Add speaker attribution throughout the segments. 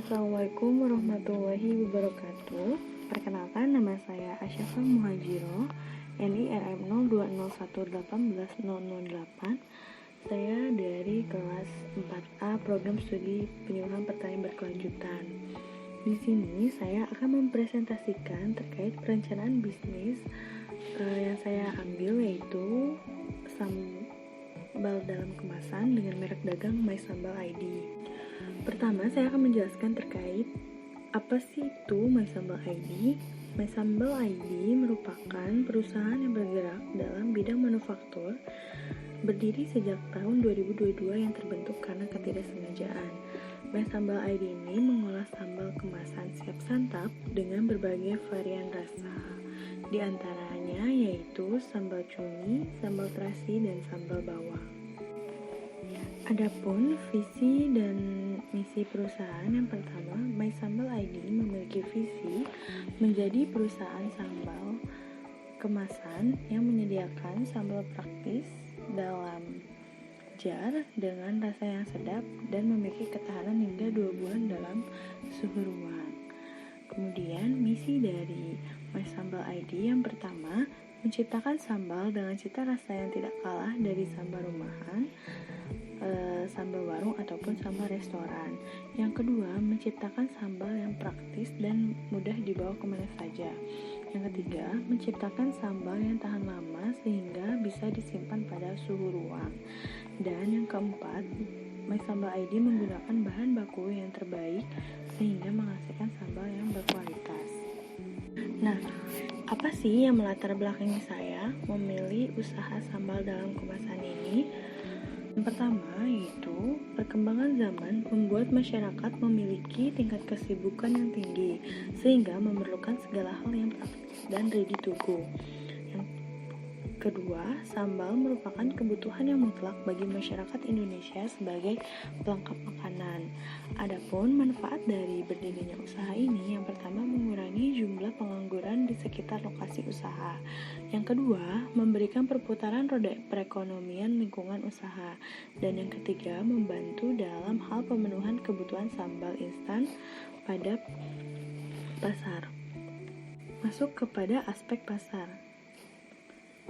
Speaker 1: Assalamualaikum warahmatullahi wabarakatuh. Perkenalkan, nama saya Asyafa Muhajiro, NIRM 0201180008. Saya dari kelas 4A Program Studi Penyuluhan Pertanian Berkelanjutan. Di sini saya akan mempresentasikan terkait perencanaan bisnis yang saya ambil, yaitu sambal dalam kemasan dengan merek dagang My Sambal ID. Pertama, saya akan menjelaskan terkait apa sih itu My Sambal ID. My Sambal ID merupakan perusahaan yang bergerak dalam bidang manufaktur, berdiri sejak tahun 2022 yang terbentuk karena ketidaksengajaan. My Sambal ID ini mengolah sambal kemasan siap santap dengan berbagai varian rasa. Di antaranya yaitu sambal cumi, sambal terasi, dan sambal bawang. Adapun visi dan misi perusahaan, yang pertama, My Sambal ID memiliki visi menjadi perusahaan sambal kemasan yang menyediakan sambal praktis dalam jar dengan rasa yang sedap dan memiliki ketahanan hingga 2 bulan dalam suhu ruang. Kemudian misi dari My Sambal ID yang pertama, menciptakan sambal dengan cita rasa yang tidak kalah dari sambal rumahan, sambal warung ataupun sambal restoran. Yang kedua, menciptakan sambal yang praktis dan mudah dibawa kemana saja. Yang ketiga, menciptakan sambal yang tahan lama sehingga bisa disimpan pada suhu ruang. Dan yang keempat, My Sambal ID menggunakan bahan baku yang terbaik sehingga menghasilkan sambal yang berkualitas. Nah, apa sih yang melatar belakangi saya memilih usaha sambal dalam kemasan ini? Yang pertama yaitu perkembangan zaman membuat masyarakat memiliki tingkat kesibukan yang tinggi sehingga memerlukan segala hal yang praktis dan ready to go. Yang kedua, sambal merupakan kebutuhan yang mutlak bagi masyarakat Indonesia sebagai pelengkap makanan. Adapun manfaat dari berdirinya usaha ini, yang pertama mengurangi jumlah pengangguran di sekitar lokasi usaha. Yang kedua, memberikan perputaran roda perekonomian lingkungan usaha. Dan yang ketiga, membantu dalam hal pemenuhan kebutuhan sambal instan pada pasar. Masuk kepada aspek pasar.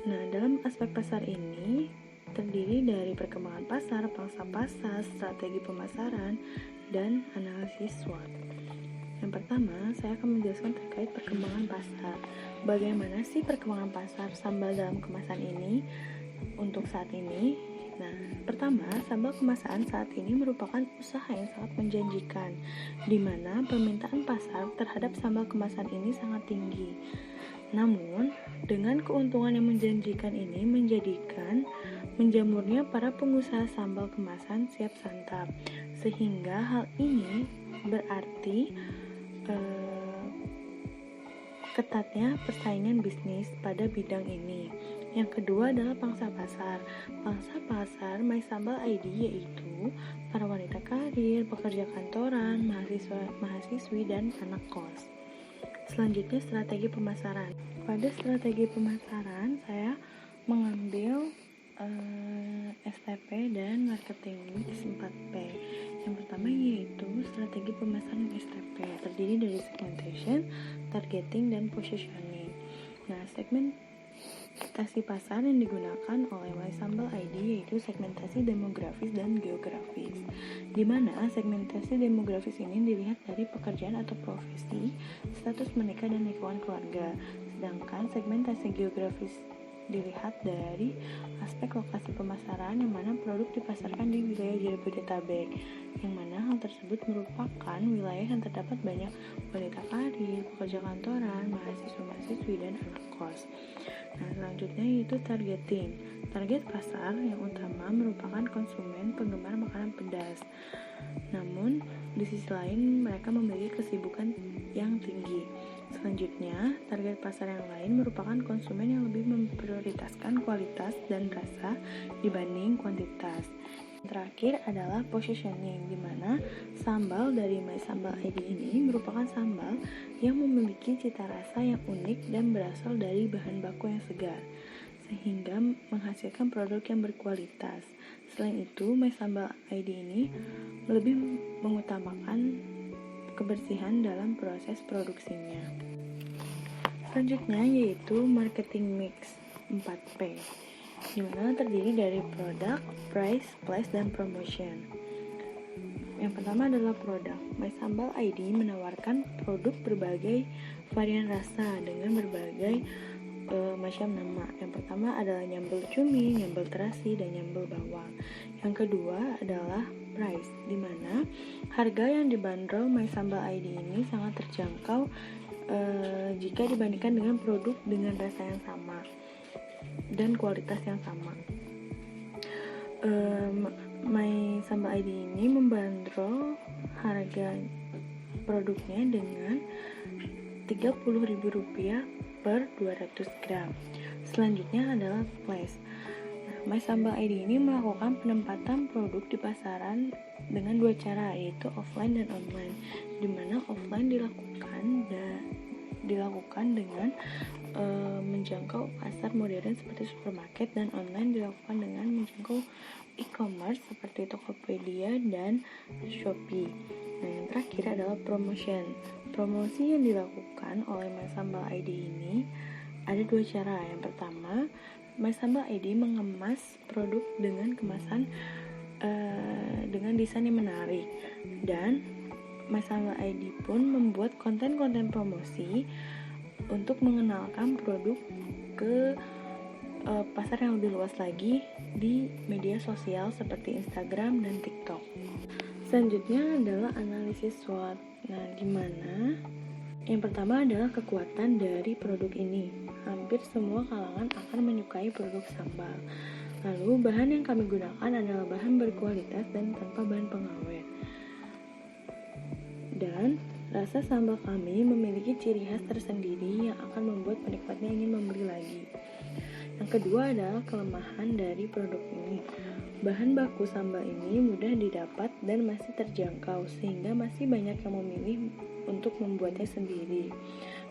Speaker 1: Nah, dalam aspek pasar ini terdiri dari perkembangan pasar, pangsa pasar, strategi pemasaran, dan analisis SWOT. Yang pertama, saya akan menjelaskan terkait perkembangan pasar. Bagaimana sih perkembangan pasar sambal dalam kemasan ini untuk saat ini? Nah, pertama, sambal kemasan saat ini merupakan usaha yang sangat menjanjikan, di mana permintaan pasar terhadap sambal kemasan ini sangat tinggi. Namun, dengan keuntungan yang menjanjikan ini menjadikan menjamurnya para pengusaha sambal kemasan siap santap, sehingga hal ini berarti ketatnya persaingan bisnis pada bidang ini. Yang kedua adalah pangsa pasar. Pangsa pasar My Sambal ID yaitu para wanita karir, pekerja kantoran, mahasiswi, dan anak kos. Selanjutnya, strategi pemasaran. Pada strategi pemasaran, saya mengambil STP dan marketing mix 4P. Yang pertama yaitu strategi pemasaran STP, terdiri dari segmentation, targeting, dan positioning. Nah, segmentasi pasar yang digunakan oleh My Sambal ID yaitu segmentasi demografis dan geografis, di mana segmentasi demografis ini dilihat dari pekerjaan atau profesi, status menikah, dan lingkungan keluarga. Sedangkan segmentasi geografis dilihat dari aspek lokasi pemasaran, yang mana produk dipasarkan di wilayah Jabodetabek, yang mana hal tersebut merupakan wilayah yang terdapat banyak wanita karir, pekerja kantoran, mahasiswa-mahasiswi, dan anak kos. Nah, selanjutnya yaitu targeting. Target pasar yang utama merupakan konsumen penggemar makanan pedas. Namun, di sisi lain mereka memiliki kesibukan yang tinggi. Selanjutnya, target pasar yang lain merupakan konsumen yang lebih memprioritaskan kualitas dan rasa dibanding kuantitas. Terakhir adalah positioning, di mana sambal dari My Sambal ID ini merupakan sambal yang memiliki cita rasa yang unik dan berasal dari bahan baku yang segar, sehingga menghasilkan produk yang berkualitas. Selain itu, My Sambal ID ini lebih mengutamakan kebersihan dalam proses produksinya. Selanjutnya yaitu marketing mix 4P, di mana terdiri dari product, price, place, dan promotion. Yang pertama adalah produk. My Sambal ID menawarkan produk berbagai varian rasa dengan berbagai macam nama. Yang pertama adalah nyambel cumi, nyambel terasi, dan nyambel bawang. Yang kedua adalah price, di mana harga yang dibanderol My Sambal ID ini sangat terjangkau jika dibandingkan dengan produk dengan rasa yang sama dan kualitas yang sama. My Sambal ID ini membanderol harga produknya dengan Rp30.000 per 200 gram. Selanjutnya adalah place. My Sambal ID ini melakukan penempatan produk di pasaran dengan dua cara, yaitu offline dan online, di mana offline dilakukan dengan menjangkau pasar modern seperti supermarket, dan online dilakukan dengan menjangkau e-commerce seperti Tokopedia dan Shopee. Nah, yang terakhir adalah promotion. Promosi yang dilakukan oleh My Sambal ID ini ada dua cara. Yang pertama, My Sambal ID mengemas produk dengan kemasan dengan desain yang menarik, dan My Sambal ID pun membuat konten-konten promosi untuk mengenalkan produk ke pasar yang lebih luas lagi di media sosial seperti Instagram dan TikTok. Selanjutnya adalah analisis SWOT. Nah, gimana? Yang pertama adalah kekuatan dari produk ini. Hampir semua kalangan akan menyukai produk sambal. Lalu, bahan yang kami gunakan adalah bahan berkualitas dan tanpa bahan pengawet. Dan rasa sambal kami memiliki ciri khas tersendiri yang akan membuat penikmatnya ingin membeli lagi. Yang kedua adalah kelemahan dari produk ini. Bahan baku sambal ini mudah didapat dan masih terjangkau, sehingga masih banyak yang memilih untuk membuatnya sendiri.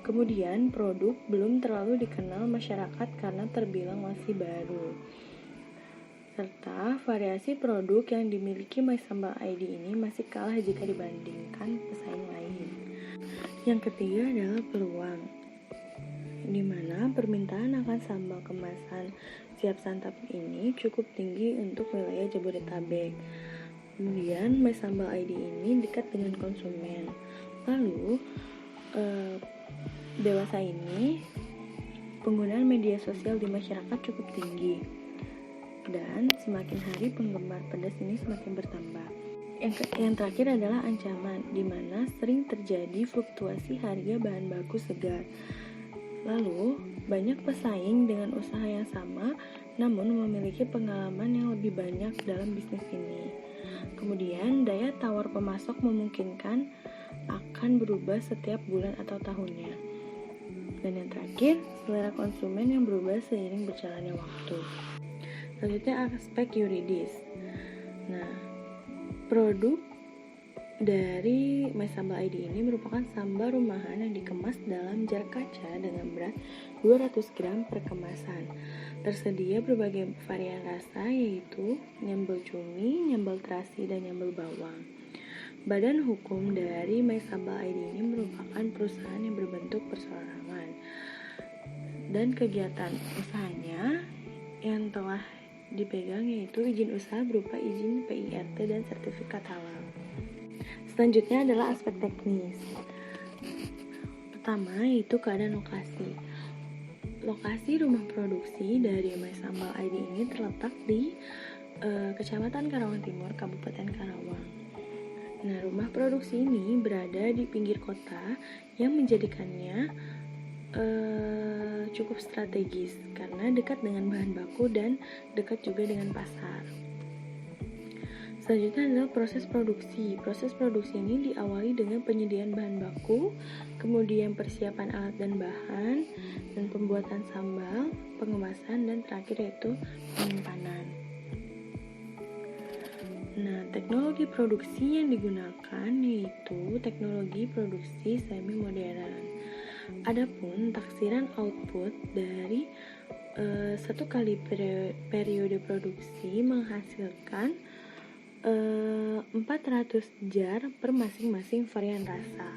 Speaker 1: Kemudian, produk belum terlalu dikenal masyarakat karena terbilang masih baru. Serta variasi produk yang dimiliki My Sambal ID ini masih kalah jika dibandingkan pesaing lain. Yang ketiga adalah peluang, di mana permintaan akan sambal kemasan siap santap ini cukup tinggi untuk wilayah Jabodetabek. Kemudian, My Sambal ID ini dekat dengan konsumen. Lalu, dewasa ini penggunaan media sosial di masyarakat cukup tinggi, dan semakin hari penggemar pedas ini semakin bertambah. Yang terakhir adalah ancaman, di mana sering terjadi fluktuasi harga bahan baku segar. Lalu, banyak pesaing dengan usaha yang sama, namun memiliki pengalaman yang lebih banyak dalam bisnis ini. Kemudian, daya tawar pemasok memungkinkan akan berubah setiap bulan atau tahunnya. Dan yang terakhir, selera konsumen yang berubah seiring berjalannya waktu. Selanjutnya, aspek yuridis. Nah, produk dari My Sambal ID ini merupakan sambal rumahan yang dikemas dalam jar kaca dengan berat 200 gram per kemasan. Tersedia berbagai varian rasa, yaitu nyambel cumi, nyambel terasi, dan nyambel bawang. Badan hukum dari My Sambal ID ini merupakan perusahaan yang berbentuk perseorangan, dan kegiatan usahanya yang telah dipegang yaitu izin usaha berupa izin PIRT dan sertifikat halal. Selanjutnya adalah aspek teknis. Pertama yaitu keadaan lokasi. Lokasi rumah produksi dari My Sambal ID ini terletak di Kecamatan Karawang Timur, Kabupaten Karawang. Nah, rumah produksi ini berada di pinggir kota yang menjadikannya cukup strategis karena dekat dengan bahan baku dan dekat juga dengan pasar. Selanjutnya adalah proses produksi. Proses produksi ini diawali dengan penyediaan bahan baku, kemudian persiapan alat dan bahan, dan pembuatan sambal, pengemasan, dan terakhir yaitu penyimpanan. Nah, teknologi produksi yang digunakan yaitu teknologi produksi semi modern. Adapun taksiran output dari satu kali periode produksi menghasilkan 400 jar per masing-masing varian rasa.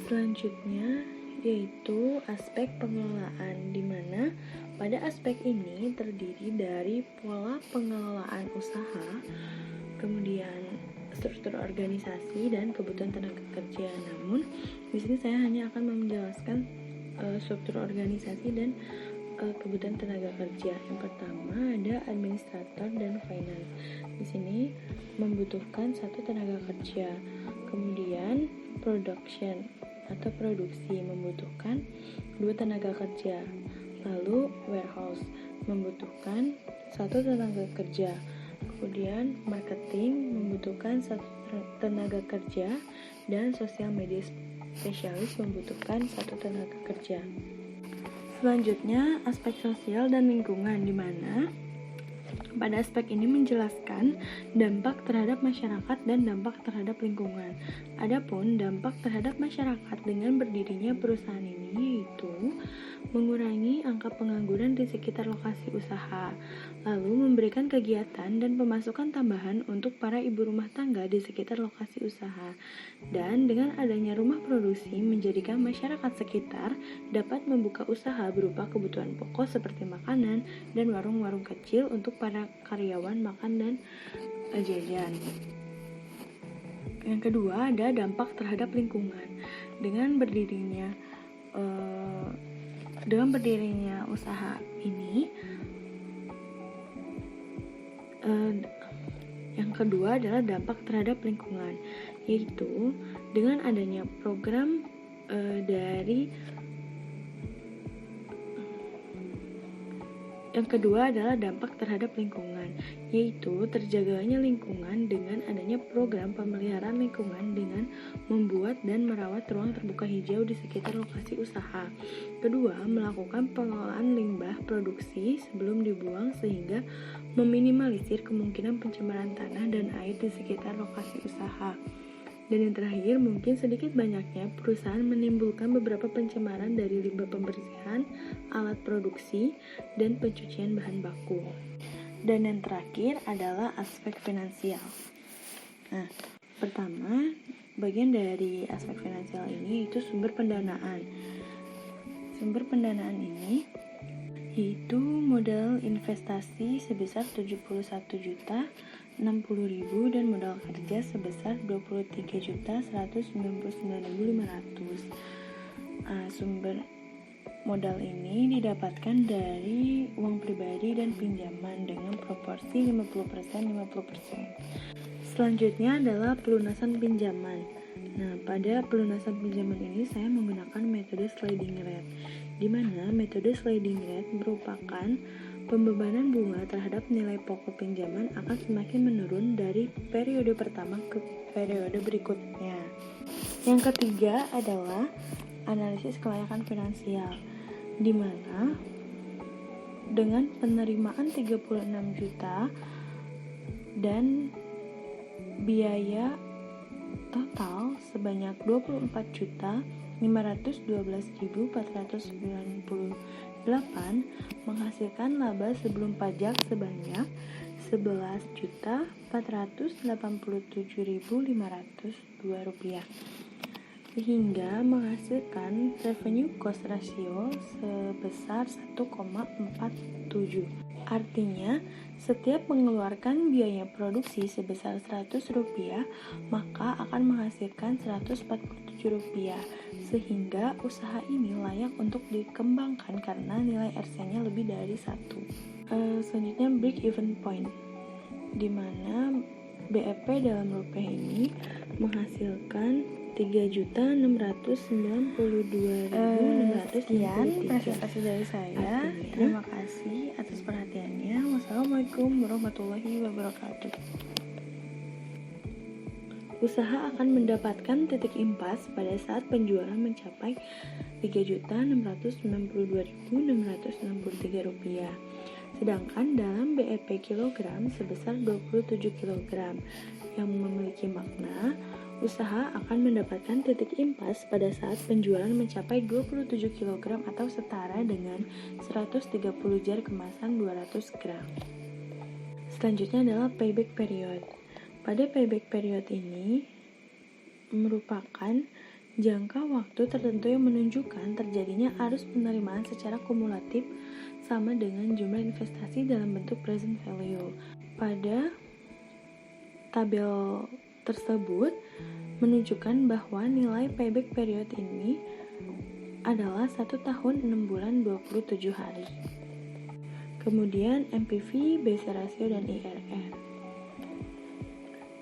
Speaker 1: Selanjutnya yaitu aspek pengelolaan, di mana pada aspek ini terdiri dari pola pengelolaan usaha, kemudian struktur organisasi dan kebutuhan tenaga kerja. Namun di sini saya hanya akan menjelaskan struktur organisasi dan kebutuhan tenaga kerja. Yang pertama ada administrator dan finance. Di sini membutuhkan satu tenaga kerja. Kemudian production atau produksi membutuhkan 2 tenaga kerja. Lalu warehouse membutuhkan 1 tenaga kerja. Kemudian marketing membutuhkan 1 tenaga kerja, dan sosial media spesialis membutuhkan 1 tenaga kerja. Selanjutnya aspek sosial dan lingkungan, di mana pada aspek ini menjelaskan dampak terhadap masyarakat dan dampak terhadap lingkungan. Adapun dampak terhadap masyarakat dengan berdirinya perusahaan ini yaitu mengurangi angka pengangguran di sekitar lokasi usaha, lalu memberikan kegiatan dan pemasukan tambahan untuk para ibu rumah tangga di sekitar lokasi usaha. Dan dengan adanya rumah produksi menjadikan masyarakat sekitar dapat membuka usaha berupa kebutuhan pokok seperti makanan dan warung-warung kecil untuk para karyawan makan dan jajan. Yang kedua ada dampak terhadap lingkungan. Dengan berdirinya usaha ini, yang kedua adalah dampak terhadap lingkungan, yaitu dengan adanya program Yang kedua adalah dampak terhadap lingkungan, yaitu terjaganya lingkungan dengan adanya program pemeliharaan lingkungan dengan membuat dan merawat ruang terbuka hijau di sekitar lokasi usaha. Kedua, melakukan pengelolaan limbah produksi sebelum dibuang sehingga meminimalisir kemungkinan pencemaran tanah dan air di sekitar lokasi usaha. Dan yang terakhir, mungkin sedikit banyaknya perusahaan menimbulkan beberapa pencemaran dari limbah pembersihan, alat produksi, dan pencucian bahan baku. Dan yang terakhir adalah aspek finansial. Nah, pertama, bagian dari aspek finansial ini itu sumber pendanaan. Sumber pendanaan ini yaitu modal investasi sebesar 71.060.000 dan modal kerja sebesar 23.199.500. Sumber modal ini didapatkan dari uang pribadi dan pinjaman dengan proporsi 50%-50%. Selanjutnya adalah pelunasan pinjaman. Nah, pada pelunasan pinjaman ini saya menggunakan metode sliding rate, di mana metode sliding rate merupakan pembebanan bunga terhadap nilai pokok pinjaman akan semakin menurun dari periode pertama ke periode berikutnya. Yang ketiga adalah analisis kelayakan finansial, di mana dengan penerimaan 36 juta dan biaya total sebanyak 24.512.498 menghasilkan laba sebelum pajak sebanyak 11.487.502 rupiah, sehingga menghasilkan revenue cost ratio sebesar 1,47. Artinya, setiap mengeluarkan biaya produksi sebesar 100 rupiah, maka akan menghasilkan 147 rupiah, sehingga usaha ini layak untuk dikembangkan karena nilai RC-nya lebih dari 1. Selanjutnya break even point, di mana BEP dalam rupiah ini menghasilkan 3.692.693.
Speaker 2: Sekian presentasi dari saya. Terima kasih atas perhatiannya. Wassalamualaikum warahmatullahi wabarakatuh.
Speaker 1: Usaha akan mendapatkan titik impas pada saat penjualan mencapai 3.692.663 rupiah. Sedangkan dalam BEP kilogram sebesar 27 kg, yang memiliki makna usaha akan mendapatkan titik impas pada saat penjualan mencapai 27 kg atau setara dengan 130 jar kemasan 200 gram. Selanjutnya adalah payback period. Pada payback period ini merupakan jangka waktu tertentu yang menunjukkan terjadinya arus penerimaan secara kumulatif sama dengan jumlah investasi dalam bentuk present value. Pada tabel tersebut menunjukkan bahwa nilai payback period ini adalah 1 tahun 6 bulan 27 hari. Kemudian NPV, BC ratio, dan IRR.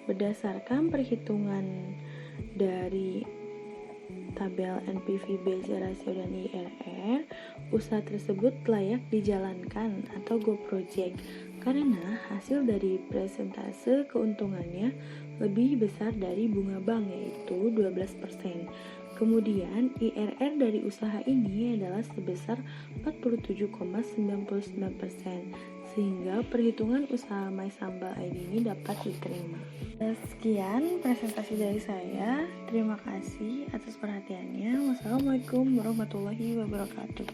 Speaker 1: Berdasarkan perhitungan dari tabel NPV, BC ratio, dan IRR, usaha tersebut layak dijalankan atau go project karena hasil dari persentase keuntungannya lebih besar dari bunga bank, yaitu 12%. Kemudian IRR dari usaha ini adalah sebesar 47,99%, sehingga perhitungan usaha MySambal ID ini dapat diterima.
Speaker 2: Sekian presentasi dari saya. Terima kasih atas perhatiannya. Wassalamualaikum warahmatullahi wabarakatuh.